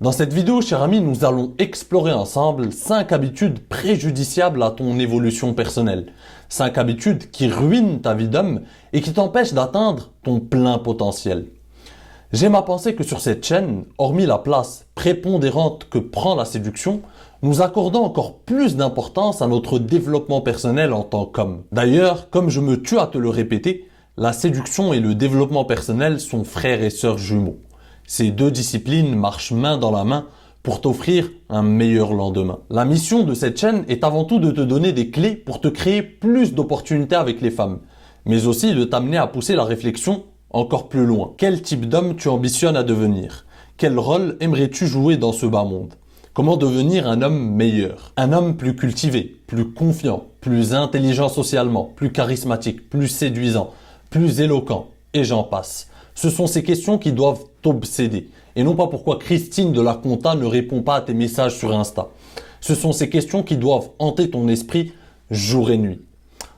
Dans cette vidéo, cher ami, nous allons explorer ensemble 5 habitudes préjudiciables à ton évolution personnelle. 5 habitudes qui ruinent ta vie d'homme et qui t'empêchent d'atteindre ton plein potentiel. J'aime à penser que sur cette chaîne, hormis la place prépondérante que prend la séduction, nous accordons encore plus d'importance à notre développement personnel en tant qu'homme. D'ailleurs, comme je me tue à te le répéter, la séduction et le développement personnel sont frères et sœurs jumeaux. Ces deux disciplines marchent main dans la main pour t'offrir un meilleur lendemain. La mission de cette chaîne est avant tout de te donner des clés pour te créer plus d'opportunités avec les femmes, mais aussi de t'amener à pousser la réflexion encore plus loin. Quel type d'homme tu ambitionnes à devenir? Quel rôle aimerais-tu jouer dans ce bas monde? Comment devenir un homme meilleur? Un homme plus cultivé, plus confiant, plus intelligent socialement, plus charismatique, plus séduisant, plus éloquent, et j'en passe. Ce sont ces questions qui doivent t'obséder. Et non pas pourquoi Christine de la Conta ne répond pas à tes messages sur Insta. Ce sont ces questions qui doivent hanter ton esprit jour et nuit.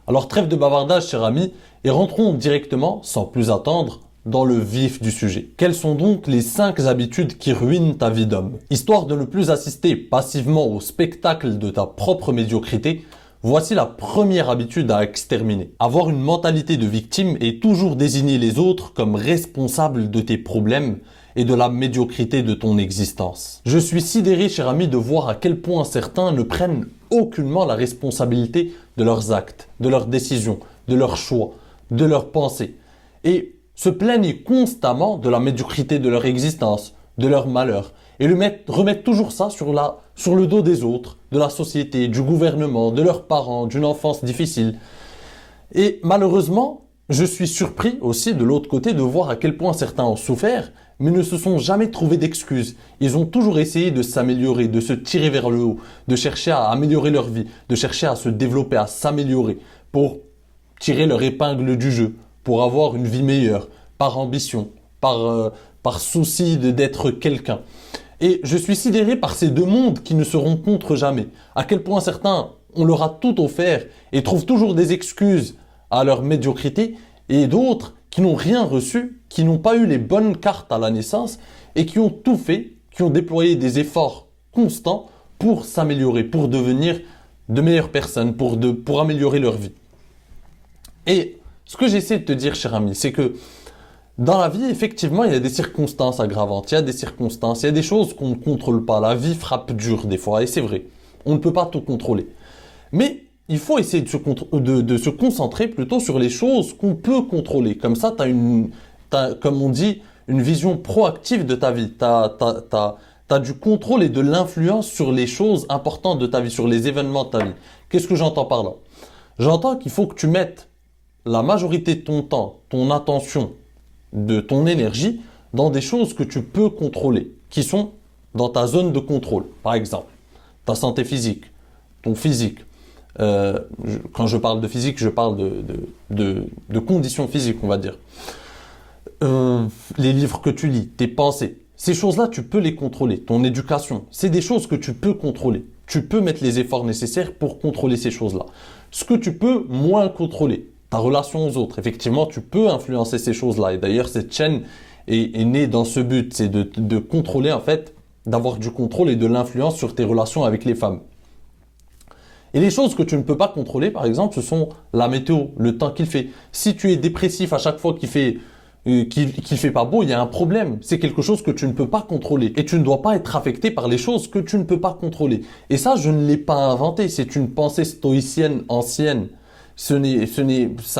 Alors trêve de bavardage, cher ami, et rentrons directement, sans plus attendre, dans le vif du sujet. Quelles sont donc les 5 habitudes qui ruinent ta vie d'homme? Histoire de ne plus assister passivement au spectacle de ta propre médiocrité, voici la première habitude à exterminer. Avoir une mentalité de victime et toujours désigner les autres comme responsables de tes problèmes et de la médiocrité de ton existence. Je suis sidéré, cher ami, de voir à quel point certains ne prennent aucunement la responsabilité de leurs actes, de leurs décisions, de leurs choix, de leurs pensées. Et se plaignent constamment de la médiocrité de leur existence, de leur malheur, et remettent toujours ça sur le dos des autres, de la société, du gouvernement, de leurs parents, d'une enfance difficile. Et malheureusement, je suis surpris aussi de l'autre côté de voir à quel point certains ont souffert, mais ne se sont jamais trouvés d'excuses. Ils ont toujours essayé de s'améliorer, de se tirer vers le haut, de chercher à améliorer leur vie, de chercher à se développer, à s'améliorer, pour tirer leur épingle du jeu, pour avoir une vie meilleure, par ambition, par souci d'être quelqu'un. Et je suis sidéré par ces deux mondes qui ne se rencontrent jamais. À quel point certains, on leur a tout offert et trouvent toujours des excuses à leur médiocrité, et d'autres qui n'ont rien reçu, qui n'ont pas eu les bonnes cartes à la naissance et qui ont tout fait, qui ont déployé des efforts constants pour s'améliorer, pour devenir de meilleures personnes, pour améliorer leur vie. Et ce que j'essaie de te dire, cher ami, c'est que dans la vie, effectivement, il y a des circonstances aggravantes, il y a des circonstances, il y a des choses qu'on ne contrôle pas. La vie frappe dur des fois, et c'est vrai. On ne peut pas tout contrôler. Mais il faut essayer de se concentrer plutôt sur les choses qu'on peut contrôler. Comme ça, t'as, comme on dit, une vision proactive de ta vie. T'as du contrôle et de l'influence sur les choses importantes de ta vie, sur les événements de ta vie. Qu'est-ce que j'entends par là? J'entends qu'il faut que tu mettes la majorité de ton temps, ton attention, de ton énergie dans des choses que tu peux contrôler, qui sont dans ta zone de contrôle. Par exemple, ta santé physique, ton physique. Quand je parle de physique, je parle de conditions physiques, on va dire. Les livres que tu lis, tes pensées. Ces choses-là, tu peux les contrôler. Ton éducation, c'est des choses que tu peux contrôler. Tu peux mettre les efforts nécessaires pour contrôler ces choses-là. Ce que tu peux moins contrôler, ta relation aux autres. Effectivement, tu peux influencer ces choses-là. Et d'ailleurs, cette chaîne est née dans ce but. C'est de contrôler, en fait, d'avoir du contrôle et de l'influence sur tes relations avec les femmes. Et les choses que tu ne peux pas contrôler, par exemple, ce sont la météo, le temps qu'il fait. Si tu es dépressif à chaque fois qu'il fait pas beau, il y a un problème. C'est quelque chose que tu ne peux pas contrôler. Et tu ne dois pas être affecté par les choses que tu ne peux pas contrôler. Et ça, je ne l'ai pas inventé. C'est une pensée stoïcienne ancienne. Ça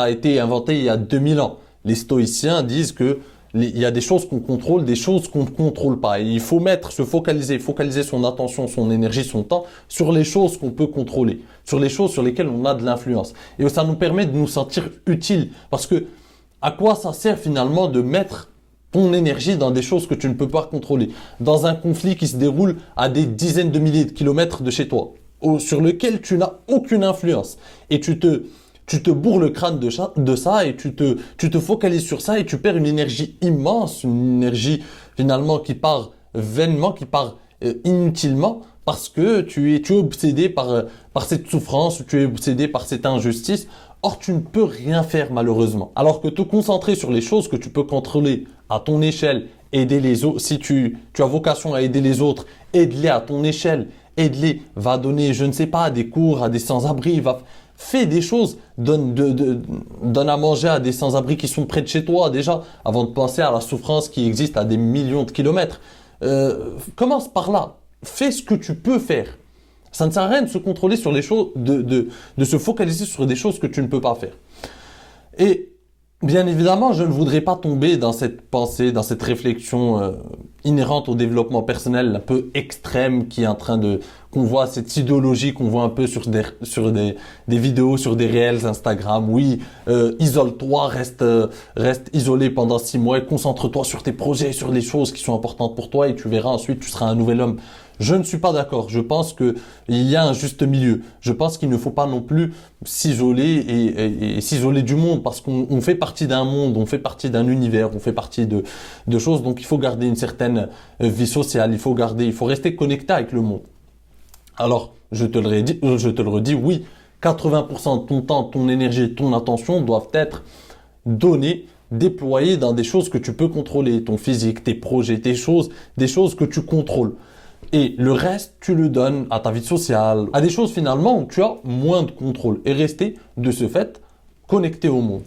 a été inventé il y a 2000 ans. Les stoïciens disent que il y a des choses qu'on contrôle, des choses qu'on ne contrôle pas. Et il faut focaliser son attention, son énergie, son temps sur les choses qu'on peut contrôler, sur les choses sur lesquelles on a de l'influence. Et ça nous permet de nous sentir utiles. Parce que à quoi ça sert finalement de mettre ton énergie dans des choses que tu ne peux pas contrôler, dans un conflit qui se déroule à des dizaines de milliers de kilomètres de chez toi, sur lequel tu n'as aucune influence, et tu te bourres le crâne de ça et tu te focalises sur ça et tu perds une énergie immense, une énergie finalement qui part vainement, qui part inutilement parce que tu es obsédé par cette souffrance, tu es obsédé par cette injustice. Or, tu ne peux rien faire malheureusement. Alors que te concentrer sur les choses que tu peux contrôler à ton échelle aider les autres, si tu as vocation à aider les autres, aide-les à ton échelle, aide-les, va donner, je ne sais pas, des cours à des sans-abri, fais des choses, donne à manger à des sans-abri qui sont près de chez toi déjà, avant de penser à la souffrance qui existe à des millions de kilomètres. Commence par là, fais ce que tu peux faire. Ça ne sert à rien de se contrôler sur les choses, de se focaliser sur des choses que tu ne peux pas faire. Et bien évidemment, je ne voudrais pas tomber dans cette pensée, dans cette réflexion inhérente au développement personnel un peu extrême qui est en train qu'on voit cette idéologie qu'on voit un peu sur des vidéos, sur des réels Instagram. Oui, isole-toi, reste isolé pendant 6 mois et concentre-toi sur tes projets, sur les choses qui sont importantes pour toi et tu verras ensuite, tu seras un nouvel homme. Je ne suis pas d'accord. Je pense qu'il y a un juste milieu. Je pense qu'il ne faut pas non plus s'isoler et s'isoler du monde parce qu'on fait partie d'un monde, on fait partie d'un univers, on fait partie de choses. Donc il faut garder une certaine vie sociale. Il faut rester connecté avec le monde. Alors, je te le redis, oui, 80% de ton temps, ton énergie, ton attention doivent être donnés, déployés dans des choses que tu peux contrôler, ton physique, tes projets, des choses que tu contrôles. Et le reste, tu le donnes à ta vie sociale, à des choses finalement où tu as moins de contrôle et rester de ce fait connecté au monde.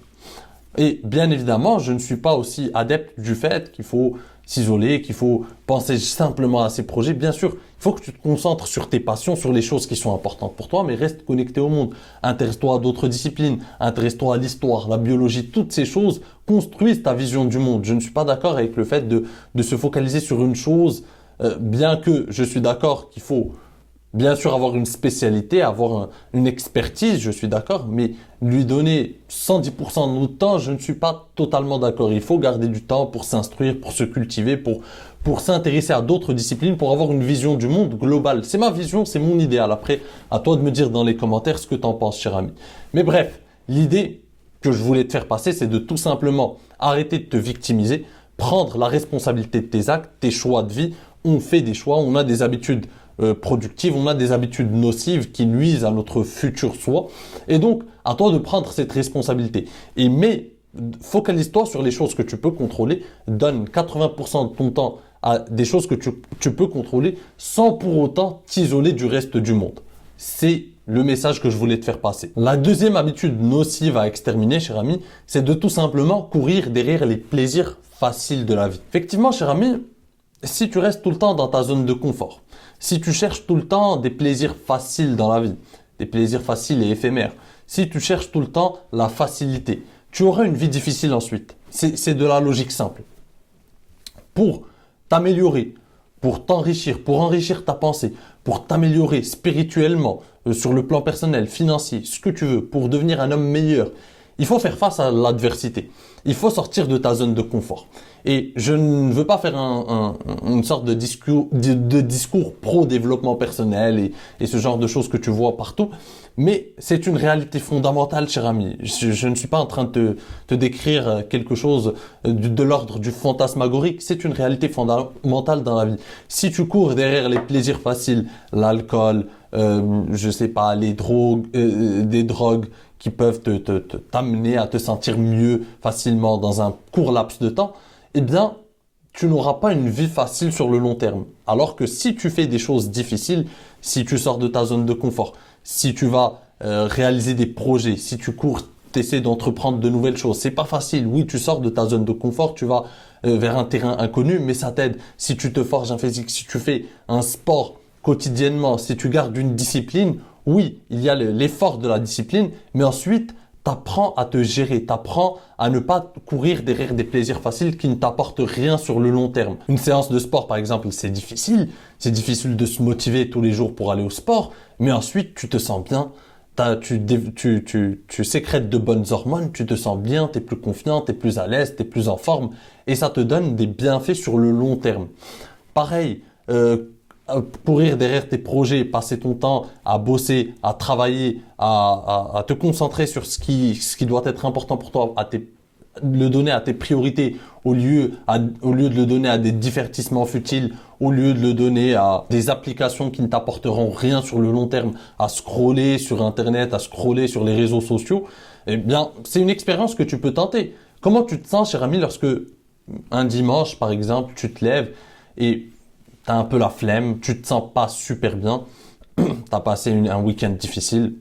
Et bien évidemment, je ne suis pas aussi adepte du fait qu'il faut s'isoler, qu'il faut penser simplement à ses projets. Bien sûr, il faut que tu te concentres sur tes passions, sur les choses qui sont importantes pour toi, mais reste connecté au monde. Intéresse-toi à d'autres disciplines, intéresse-toi à l'histoire, la biologie, toutes ces choses construisent ta vision du monde. Je ne suis pas d'accord avec le fait de se focaliser sur une chose, bien que je suis d'accord qu'il faut bien sûr avoir une spécialité, avoir une expertise, je suis d'accord, mais lui donner 110% de notre temps, je ne suis pas totalement d'accord. Il faut garder du temps pour s'instruire, pour se cultiver, pour s'intéresser à d'autres disciplines, pour avoir une vision du monde globale. C'est ma vision, c'est mon idéal. Après, à toi de me dire dans les commentaires ce que tu en penses, cher ami. Mais bref, l'idée que je voulais te faire passer, c'est de tout simplement arrêter de te victimiser, prendre la responsabilité de tes actes, tes choix de vie. On fait des choix, on a des habitudes productives, on a des habitudes nocives qui nuisent à notre futur soi. Et donc, à toi de prendre cette responsabilité. Mais focalise-toi sur les choses que tu peux contrôler. Donne 80% de ton temps à des choses que tu peux contrôler sans pour autant t'isoler du reste du monde. C'est le message que je voulais te faire passer. La deuxième habitude nocive à exterminer, cher ami, c'est de tout simplement courir derrière les plaisirs faciles de la vie. Effectivement, cher ami, si tu restes tout le temps dans ta zone de confort, si tu cherches tout le temps des plaisirs faciles dans la vie, des plaisirs faciles et éphémères, si tu cherches tout le temps la facilité, tu auras une vie difficile ensuite. C'est de la logique simple. Pour t'améliorer, pour t'enrichir, pour enrichir ta pensée, pour t'améliorer spirituellement, sur le plan personnel, financier, ce que tu veux, pour devenir un homme meilleur, il faut faire face à l'adversité. Il faut sortir de ta zone de confort. Et je ne veux pas faire une sorte de discours pro-développement personnel et ce genre de choses que tu vois partout. Mais c'est une réalité fondamentale, cher ami. Je ne suis pas en train de te décrire quelque chose de l'ordre du fantasmagorique. C'est une réalité fondamentale dans la vie. Si tu cours derrière les plaisirs faciles, l'alcool, je sais pas, les drogues, des drogues qui peuvent t'amener à te sentir mieux facilement dans un court laps de temps, eh bien, tu n'auras pas une vie facile sur le long terme. Alors que si tu fais des choses difficiles, si tu sors de ta zone de confort, si tu vas réaliser des projets, si tu cours, t'essaies d'entreprendre de nouvelles choses, c'est pas facile. Oui, tu sors de ta zone de confort, tu vas vers un terrain inconnu, mais ça t'aide. Si tu te forges un physique, si tu fais un sport quotidiennement, si tu gardes une discipline, oui, il y a l'effort de la discipline, mais ensuite, t'apprends à te gérer, t'apprends à ne pas courir derrière des plaisirs faciles qui ne t'apportent rien sur le long terme. Une séance de sport, par exemple, c'est difficile de se motiver tous les jours pour aller au sport, mais ensuite, tu te sens bien, tu sécrètes de bonnes hormones, tu te sens bien, tu es plus confiant, tu es plus à l'aise, tu es plus en forme, et ça te donne des bienfaits sur le long terme. Pareil, courir derrière tes projets, passer ton temps à bosser, à travailler, à te concentrer sur ce qui doit être important pour toi, le donner à tes priorités au lieu de le donner à des divertissements futiles, au lieu de le donner à des applications qui ne t'apporteront rien sur le long terme, à scroller sur Internet, à scroller sur les réseaux sociaux, eh bien, c'est une expérience que tu peux tenter. Comment tu te sens, cher ami, lorsque un dimanche, par exemple, tu te lèves et tu as un peu la flemme, tu te sens pas super bien, tu as passé un week-end difficile,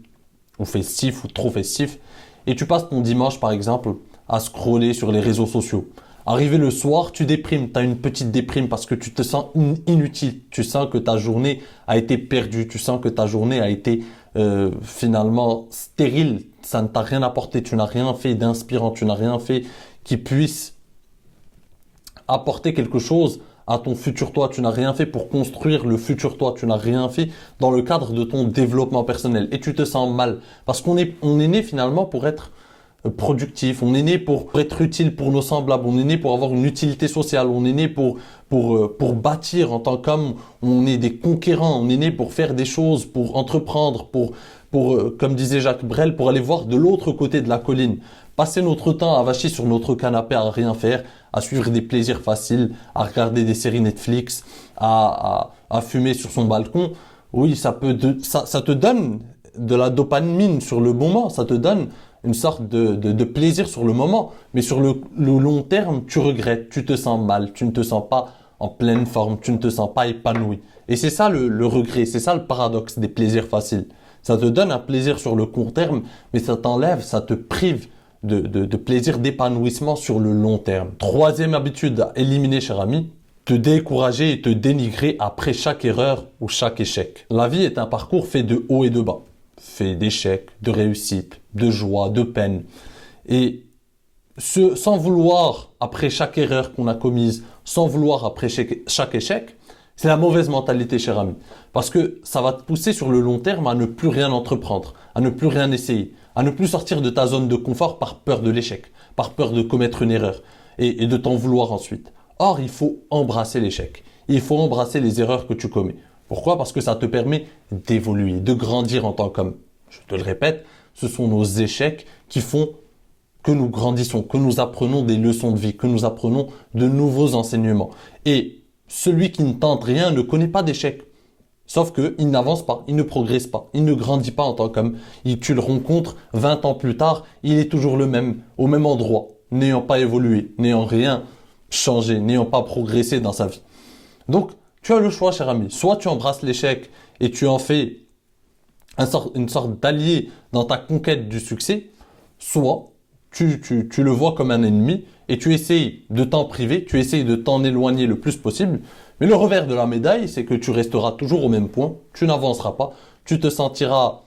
ou festif, ou trop festif, et tu passes ton dimanche, par exemple, à scroller sur les réseaux sociaux. Arrivé le soir, tu déprimes, tu as une petite déprime parce que tu te sens inutile, tu sens que ta journée a été perdue, tu sens que ta journée a été finalement stérile, ça ne t'a rien apporté, tu n'as rien fait d'inspirant, tu n'as rien fait qui puisse apporter quelque chose à ton futur toi, tu n'as rien fait pour construire le futur toi, tu n'as rien fait dans le cadre de ton développement personnel et tu te sens mal parce on est né finalement pour être productif, on est né pour être utile pour nos semblables, on est né pour avoir une utilité sociale, on est né pour bâtir en tant qu'homme, on est des conquérants, on est né pour faire des choses, pour entreprendre, comme disait Jacques Brel, pour aller voir de l'autre côté de la colline. Passer notre temps à vacher sur notre canapé à rien faire, à suivre des plaisirs faciles, à regarder des séries Netflix, à fumer sur son balcon, oui, ça te donne de la dopamine sur le moment, ça te donne une sorte de plaisir sur le moment, mais sur le long terme, tu regrettes, tu te sens mal, tu ne te sens pas en pleine forme, tu ne te sens pas épanoui. Et c'est ça le regret, c'est ça le paradoxe des plaisirs faciles. Ça te donne un plaisir sur le court terme, mais ça t'enlève, ça te prive de plaisir, d'épanouissement sur le long terme. Troisième habitude à éliminer, cher ami, te décourager et te dénigrer après chaque erreur ou chaque échec. La vie est un parcours fait de hauts et de bas, fait d'échecs, de réussites, de joie, de peine. Et sans vouloir après chaque erreur qu'on a commise, sans vouloir après chaque échec, c'est la mauvaise mentalité, cher ami. Parce que ça va te pousser sur le long terme à ne plus rien entreprendre, à ne plus rien essayer, à ne plus sortir de ta zone de confort par peur de l'échec, par peur de commettre une erreur et de t'en vouloir ensuite. Or, il faut embrasser l'échec. Il faut embrasser les erreurs que tu commets. Pourquoi? Parce que ça te permet d'évoluer, de grandir en tant qu'homme. Je te le répète, ce sont nos échecs qui font que nous grandissons, que nous apprenons des leçons de vie, que nous apprenons de nouveaux enseignements. Et celui qui ne tente rien ne connaît pas d'échec. Sauf qu'il n'avance pas, il ne progresse pas, il ne grandit pas en tant qu'homme. Tu le rencontres 20 ans plus tard, il est toujours le même, au même endroit, n'ayant pas évolué, n'ayant rien changé, n'ayant pas progressé dans sa vie. Donc, tu as le choix, cher ami. Soit tu embrasses l'échec et tu en fais une sorte d'allié dans ta conquête du succès, soit tu le vois comme un ennemi et tu essayes de t'en priver, tu essayes de t'en éloigner le plus possible. Mais le revers de la médaille, c'est que tu resteras toujours au même point, tu n'avanceras pas, tu t'ennuieras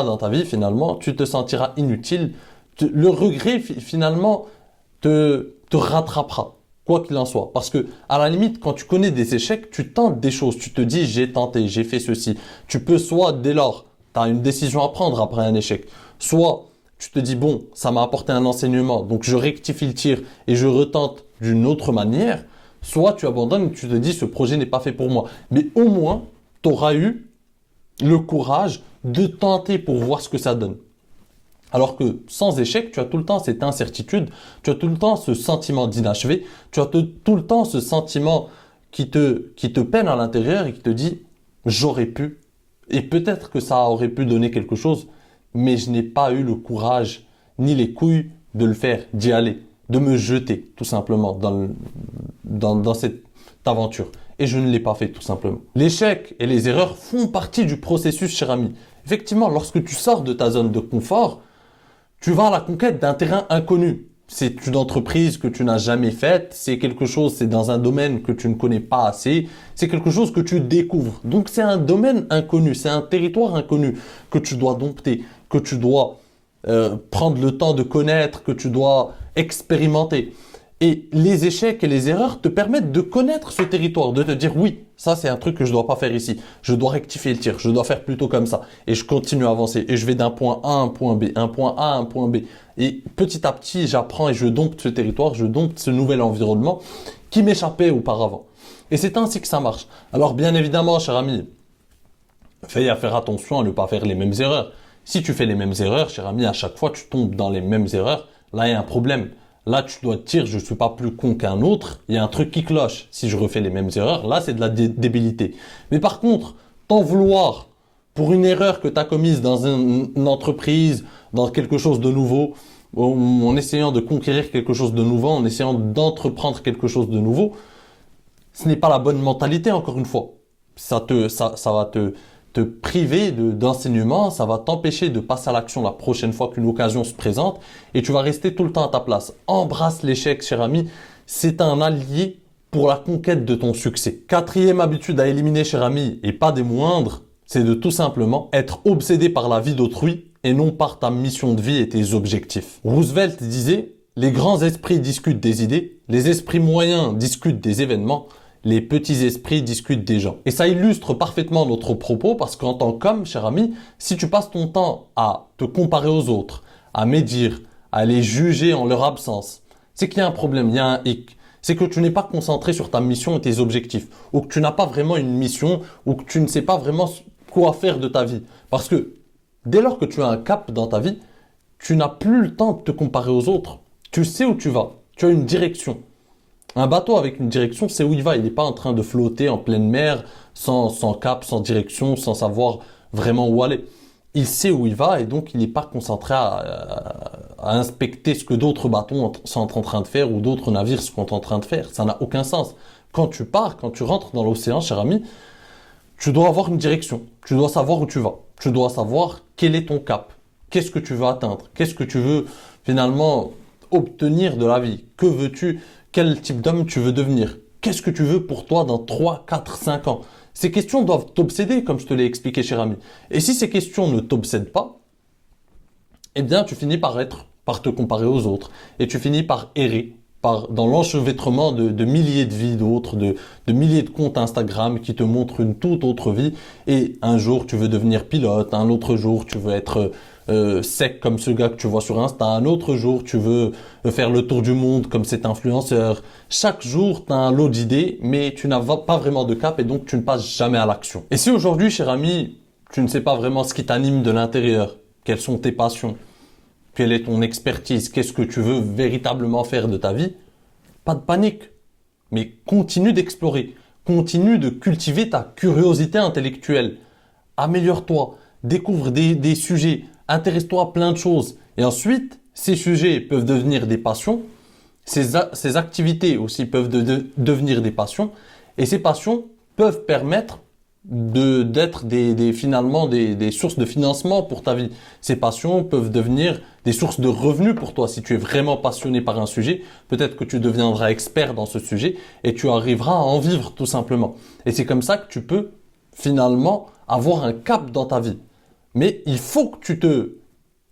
dans ta vie finalement, tu te sentiras inutile. Le regret finalement te rattrapera, quoi qu'il en soit. Parce que à la limite, quand tu connais des échecs, tu tentes des choses, tu te dis j'ai tenté, j'ai fait ceci. Tu peux soit dès lors, tu as une décision à prendre après un échec, soit tu te dis bon, ça m'a apporté un enseignement, donc je rectifie le tir et je retente d'une autre manière. Soit tu abandonnes et tu te dis ce projet n'est pas fait pour moi. Mais au moins, tu auras eu le courage de tenter pour voir ce que ça donne. Alors que sans échec, tu as tout le temps cette incertitude, tu as tout le temps ce sentiment d'inachevé, tu as tout le temps ce sentiment qui te peine à l'intérieur et qui te dit j'aurais pu. Et peut-être que ça aurait pu donner quelque chose, mais je n'ai pas eu le courage ni les couilles de le faire, d'y aller, de me jeter tout simplement dans cette aventure. Et je ne l'ai pas fait tout simplement. L'échec et les erreurs font partie du processus, cher ami. Effectivement, lorsque tu sors de ta zone de confort, tu vas à la conquête d'un terrain inconnu. C'est une entreprise que tu n'as jamais faite, c'est quelque chose, c'est dans un domaine que tu ne connais pas assez, c'est quelque chose que tu découvres. Donc c'est un domaine inconnu, c'est un territoire inconnu que tu dois dompter, que tu dois prendre le temps de connaître, que tu dois expérimenter. Et les échecs et les erreurs te permettent de connaître ce territoire, de te dire oui, ça c'est un truc que je ne dois pas faire ici. Je dois rectifier le tir, je dois faire plutôt comme ça. Et je continue à avancer et je vais d'un point A à un point B, un point A à un point B. Et petit à petit, j'apprends et je dompte ce territoire, je dompte ce nouvel environnement qui m'échappait auparavant. Et c'est ainsi que ça marche. Alors bien évidemment, cher ami, fais faire attention à ne pas faire les mêmes erreurs. Si tu fais les mêmes erreurs, cher ami, à chaque fois tu tombes dans les mêmes erreurs, là il y a un problème. Là, tu dois te dire, je ne suis pas plus con qu'un autre, il y a un truc qui cloche. Si je refais les mêmes erreurs, là, c'est de la débilité. Mais par contre, t'en vouloir pour une erreur que tu as commise dans une entreprise, dans quelque chose de nouveau, en essayant de conquérir quelque chose de nouveau, en essayant d'entreprendre quelque chose de nouveau, ce n'est pas la bonne mentalité, encore une fois. Ça va te priver d'enseignement, ça va t'empêcher de passer à l'action la prochaine fois qu'une occasion se présente et tu vas rester tout le temps à ta place. Embrasse l'échec, cher ami. C'est un allié pour la conquête de ton succès. Quatrième habitude à éliminer, cher ami, et pas des moindres, c'est de tout simplement être obsédé par la vie d'autrui et non par ta mission de vie et tes objectifs. Roosevelt disait, les grands esprits discutent des idées, les esprits moyens discutent des événements, les petits esprits discutent des gens. Et ça illustre parfaitement notre propos parce qu'en tant qu'homme, cher ami, si tu passes ton temps à te comparer aux autres, à médire, à les juger en leur absence, c'est qu'il y a un problème, il y a un hic. C'est que tu n'es pas concentré sur ta mission et tes objectifs, ou que tu n'as pas vraiment une mission, ou que tu ne sais pas vraiment quoi faire de ta vie. Parce que dès lors que tu as un cap dans ta vie, tu n'as plus le temps de te comparer aux autres. Tu sais où tu vas, tu as une direction. Un bateau avec une direction, c'est où il va. Il n'est pas en train de flotter en pleine mer, sans cap, sans direction, sans savoir vraiment où aller. Il sait où il va et donc il n'est pas concentré à inspecter ce que d'autres bateaux sont en train de faire ou d'autres navires sont en train de faire. Ça n'a aucun sens. Quand tu pars, quand tu rentres dans l'océan, cher ami, tu dois avoir une direction. Tu dois savoir où tu vas. Tu dois savoir quel est ton cap. Qu'est-ce que tu veux atteindre? Qu'est-ce que tu veux finalement obtenir de la vie? Que veux-tu? Quel type d'homme tu veux devenir? Qu'est-ce que tu veux pour toi dans 3, 4, 5 ans? Ces questions doivent t'obséder, comme je te l'ai expliqué, cher ami. Et si ces questions ne t'obsèdent pas, eh bien, tu finis par te comparer aux autres. Et tu finis par errer dans l'enchevêtrement de milliers de vies d'autres, de milliers de comptes Instagram qui te montrent une toute autre vie. Et un jour, tu veux devenir pilote. Un autre jour, tu veux être sec comme ce gars que tu vois sur Insta. Un autre jour, tu veux faire le tour du monde comme cet influenceur. Chaque jour, tu as un lot d'idées, mais tu n'as pas vraiment de cap et donc tu ne passes jamais à l'action. Et si aujourd'hui, cher ami, tu ne sais pas vraiment ce qui t'anime de l'intérieur, quelles sont tes passions, quelle est ton expertise, qu'est-ce que tu veux véritablement faire de ta vie, pas de panique, mais continue d'explorer, continue de cultiver ta curiosité intellectuelle. Améliore-toi, découvre des sujets, intéresse-toi à plein de choses. Et ensuite, ces sujets peuvent devenir des passions, ces activités aussi peuvent devenir des passions, et ces passions peuvent permettre d'être finalement des sources de financement pour ta vie. Ces passions peuvent devenir des sources de revenus pour toi. Si tu es vraiment passionné par un sujet, peut-être que tu deviendras expert dans ce sujet et tu arriveras à en vivre tout simplement. Et c'est comme ça que tu peux finalement avoir un cap dans ta vie. Mais il faut que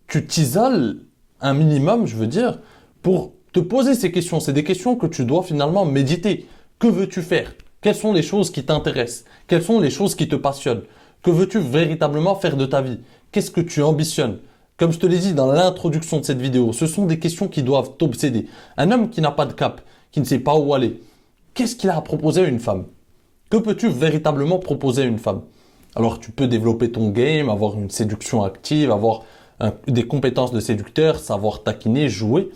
tu t'isoles un minimum, je veux dire, pour te poser ces questions. C'est des questions que tu dois finalement méditer. Que veux-tu faire? Quelles sont les choses qui t'intéressent? Quelles sont les choses qui te passionnent? Que veux-tu véritablement faire de ta vie? Qu'est-ce que tu ambitionnes? Comme je te l'ai dit dans l'introduction de cette vidéo, ce sont des questions qui doivent t'obséder. Un homme qui n'a pas de cap, qui ne sait pas où aller, qu'est-ce qu'il a à proposer à une femme? Que peux-tu véritablement proposer à une femme? Alors tu peux développer ton game, avoir une séduction active, avoir des compétences de séducteur, savoir taquiner, jouer.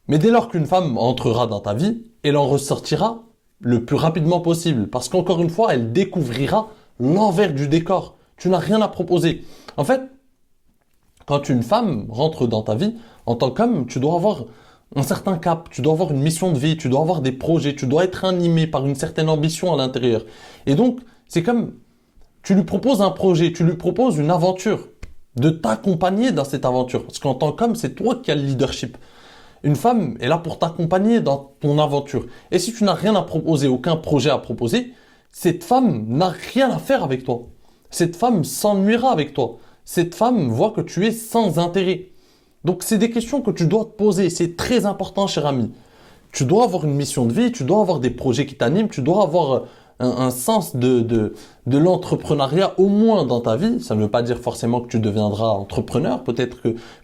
Mais dès lors qu'une femme entrera dans ta vie, elle en ressortira le plus rapidement possible. Parce qu'encore une fois, elle découvrira l'envers du décor. Tu n'as rien à proposer. En fait, quand une femme rentre dans ta vie, en tant qu'homme, tu dois avoir un certain cap, tu dois avoir une mission de vie, tu dois avoir des projets, tu dois être animé par une certaine ambition à l'intérieur. Et donc, c'est comme, tu lui proposes un projet, tu lui proposes une aventure, de t'accompagner dans cette aventure. Parce qu'en tant qu'homme, c'est toi qui as le leadership. Une femme est là pour t'accompagner dans ton aventure. Et si tu n'as rien à proposer, aucun projet à proposer, cette femme n'a rien à faire avec toi. Cette femme s'ennuiera avec toi. Cette femme voit que tu es sans intérêt. Donc c'est des questions que tu dois te poser. C'est très important, cher ami. Tu dois avoir une mission de vie, tu dois avoir des projets qui t'animent, tu dois avoir un sens de l'entrepreneuriat au moins dans ta vie. Ça ne veut pas dire forcément que tu deviendras entrepreneur,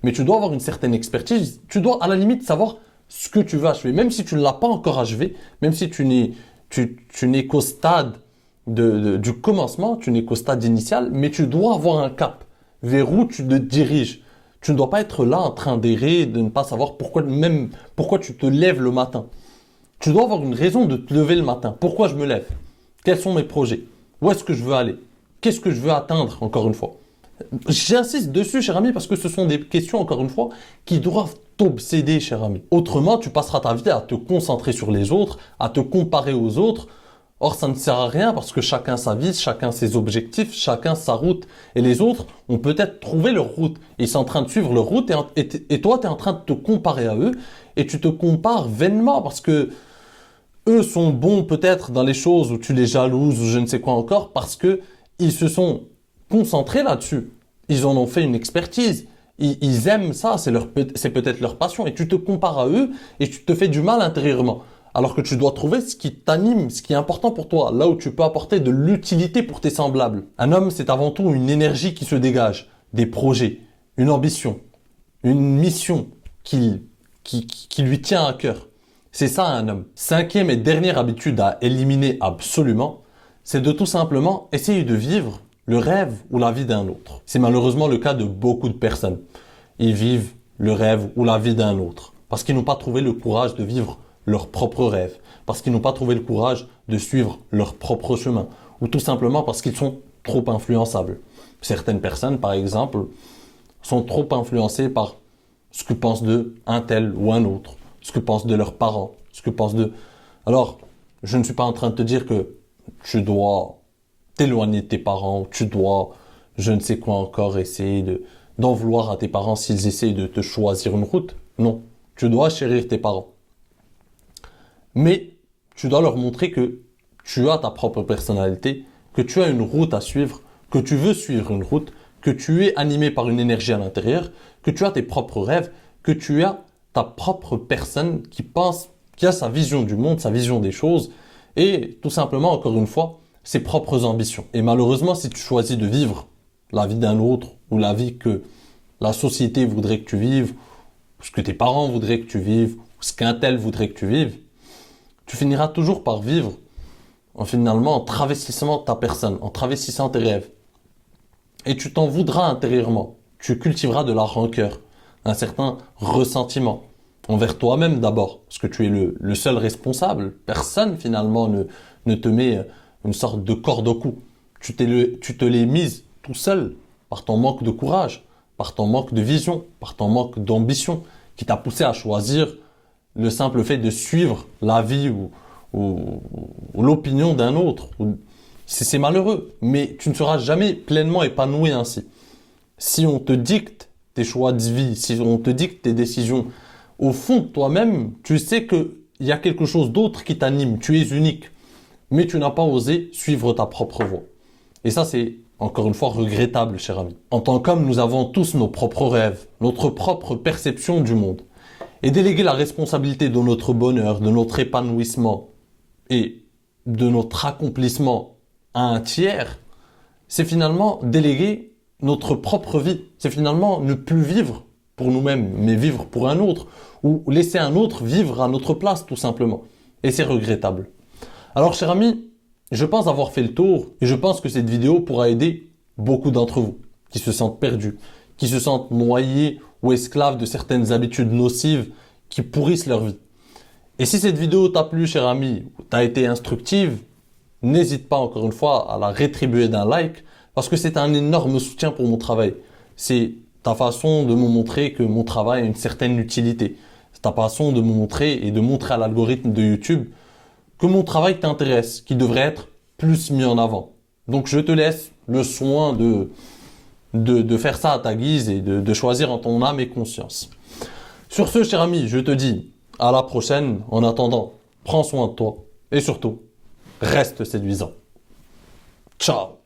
mais tu dois avoir une certaine expertise. Tu dois à la limite savoir ce que tu veux achever, même si tu ne l'as pas encore achevé, même si tu n'es qu'au stade du commencement, tu n'es qu'au stade initial, mais tu dois avoir un cap vers où tu te diriges. Tu ne dois pas être là en train d'errer, de ne pas savoir pourquoi tu te lèves le matin. Tu dois avoir une raison de te lever le matin. Pourquoi je me lève? Quels sont mes projets? Où est-ce que je veux aller? Qu'est-ce que je veux atteindre, encore une fois? J'insiste dessus, cher ami, parce que ce sont des questions, encore une fois, qui doivent t'obséder, cher ami. Autrement, tu passeras ta vie à te concentrer sur les autres, à te comparer aux autres. Or, ça ne sert à rien parce que chacun sa vie, chacun ses objectifs, chacun sa route. Et les autres ont peut-être trouvé leur route. Ils sont en train de suivre leur route et toi, tu es en train de te comparer à eux. Et tu te compares vainement parce que eux sont bons peut-être dans les choses où tu les jalouses ou je ne sais quoi encore parce que ils se sont concentrés là-dessus. Ils en ont fait une expertise. Ils aiment ça, c'est peut-être leur passion. Et tu te compares à eux et tu te fais du mal intérieurement. Alors que tu dois trouver ce qui t'anime, ce qui est important pour toi, là où tu peux apporter de l'utilité pour tes semblables. Un homme, c'est avant tout une énergie qui se dégage, des projets, une ambition, une mission qui lui tient à cœur. C'est ça un homme. Cinquième et dernière habitude à éliminer absolument, c'est de tout simplement essayer de vivre le rêve ou la vie d'un autre. C'est malheureusement le cas de beaucoup de personnes. Ils vivent le rêve ou la vie d'un autre parce qu'ils n'ont pas trouvé le courage de vivre leur propre rêve, parce qu'ils n'ont pas trouvé le courage de suivre leur propre chemin, ou tout simplement parce qu'ils sont trop influençables. Certaines personnes, par exemple, sont trop influencées par ce que pense d'eux un tel ou un autre, ce que pensent de leurs parents, ce que pensent d'eux. Alors, je ne suis pas en train de te dire que tu dois t'éloigner de tes parents, tu dois, je ne sais quoi encore, essayer d'en vouloir à tes parents s'ils essayent de te choisir une route. Non, tu dois chérir tes parents. Mais tu dois leur montrer que tu as ta propre personnalité, que tu as une route à suivre, que tu veux suivre une route, que tu es animé par une énergie à l'intérieur, que tu as tes propres rêves, que tu as ta propre personne qui pense, qui a sa vision du monde, sa vision des choses et tout simplement, encore une fois, ses propres ambitions. Et malheureusement, si tu choisis de vivre la vie d'un autre ou la vie que la société voudrait que tu vives, ou ce que tes parents voudraient que tu vives, ou ce qu'un tel voudrait que tu vives, tu finiras toujours par vivre finalement en travestissant ta personne, en travestissant tes rêves. Et tu t'en voudras intérieurement. Tu cultiveras de la rancœur, un certain ressentiment envers toi-même d'abord, parce que tu es le seul responsable. Personne finalement ne te met une sorte de corde au cou. Tu te l'es mise tout seul par ton manque de courage, par ton manque de vision, par ton manque d'ambition, qui t'a poussé à choisir le simple fait de suivre la vie ou l'opinion d'un autre. C'est malheureux, mais tu ne seras jamais pleinement épanoui ainsi. Si on te dicte tes choix de vie, si on te dicte tes décisions, au fond de toi-même, tu sais qu'il y a quelque chose d'autre qui t'anime, tu es unique, mais tu n'as pas osé suivre ta propre voie. Et ça, c'est encore une fois regrettable, cher ami. En tant qu'homme, nous avons tous nos propres rêves, notre propre perception du monde. Et déléguer la responsabilité de notre bonheur, de notre épanouissement et de notre accomplissement à un tiers, c'est finalement déléguer notre propre vie. C'est finalement ne plus vivre pour nous-mêmes, mais vivre pour un autre, ou laisser un autre vivre à notre place, tout simplement. Et c'est regrettable. Alors, cher ami, je pense avoir fait le tour, et je pense que cette vidéo pourra aider beaucoup d'entre vous, qui se sentent perdus, qui se sentent noyés ou esclaves de certaines habitudes nocives qui pourrissent leur vie. Et si cette vidéo t'a plu, cher ami, ou t'a été instructive, n'hésite pas encore une fois à la rétribuer d'un like, parce que c'est un énorme soutien pour mon travail. C'est ta façon de me montrer que mon travail a une certaine utilité. C'est ta façon de me montrer et de montrer à l'algorithme de YouTube que mon travail t'intéresse, qui devrait être plus mis en avant. Donc je te laisse le soin de faire ça à ta guise et de choisir en ton âme et conscience. Sur ce, cher ami, je te dis à la prochaine. En attendant, prends soin de toi et surtout, reste séduisant. Ciao!